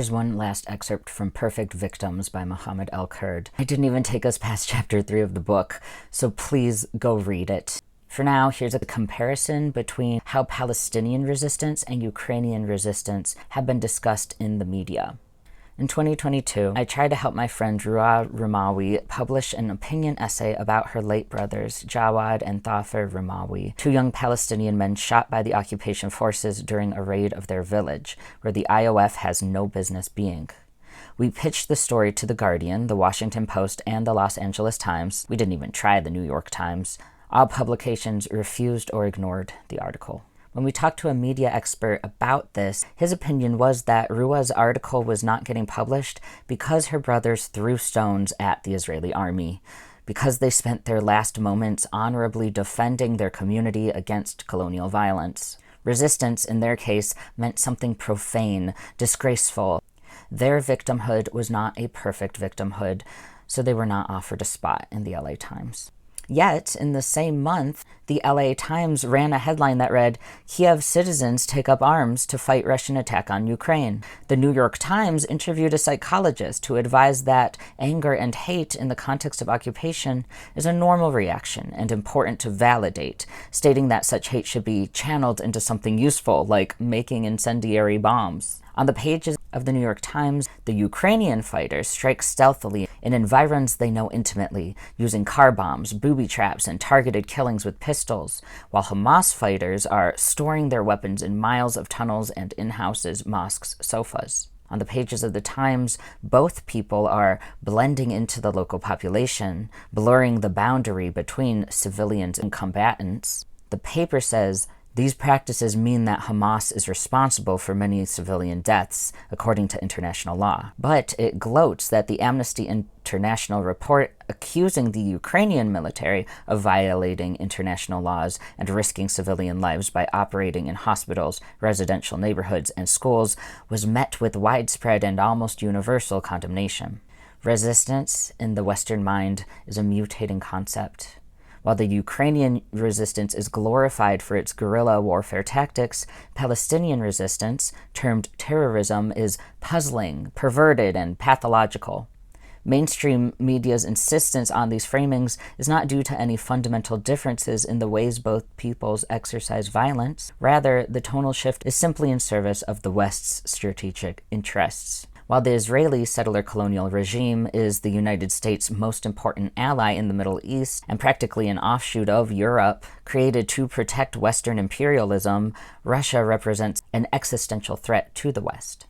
Here's one last excerpt from Perfect Victims by Mohammed El-Kurd. I didn't even take us past chapter 3 of the book, so please go read it. For now, here's a comparison between how Palestinian resistance and Ukrainian resistance have been discussed in the media. In 2022, I tried to help my friend Ruha Rumawi publish an opinion essay about her late brothers, Jawad and Thafer Rumawi, two young Palestinian men shot by the occupation forces during a raid of their village, where the IOF has no business being. We pitched the story to The Guardian, The Washington Post, and The Los Angeles Times. We didn't even try The New York Times. All publications refused or ignored the article. When we talked to a media expert about this, his opinion was that Ruha's article was not getting published because her brothers threw stones at the Israeli army, because they spent their last moments honorably defending their community against colonial violence. Resistance, in their case, meant something profane, disgraceful. Their victimhood was not a perfect victimhood, so they were not offered a spot in the LA Times. Yet, in the same month, the LA Times ran a headline that read, "Kiev citizens take up arms to fight Russian attack on Ukraine." The New York Times interviewed a psychologist who advised that anger and hate in the context of occupation is a normal reaction and important to validate, stating that such hate should be channeled into something useful, like making incendiary bombs. On the pages of the New York Times, the Ukrainian fighters strike stealthily in environs they know intimately, using car bombs, booby traps, and targeted killings with pistols, while Hamas fighters are storing their weapons in miles of tunnels and in houses, mosques, sofas. On the pages of the Times, both people are blending into the local population, blurring the boundary between civilians and combatants. The paper says, "These practices mean that Hamas is responsible for many civilian deaths, according to international law." But it gloats that the Amnesty International report accusing the Ukrainian military of violating international laws and risking civilian lives by operating in hospitals, residential neighborhoods, and schools was met with widespread and almost universal condemnation. Resistance, in the Western mind, is a mutating concept. While the Ukrainian resistance is glorified for its guerrilla warfare tactics, Palestinian resistance, termed terrorism, is puzzling, perverted, and pathological. Mainstream media's insistence on these framings is not due to any fundamental differences in the ways both peoples exercise violence. Rather, the tonal shift is simply in service of the West's strategic interests. While the Israeli settler colonial regime is the United States' most important ally in the Middle East and practically an offshoot of Europe, created to protect Western imperialism, Russia represents an existential threat to the West.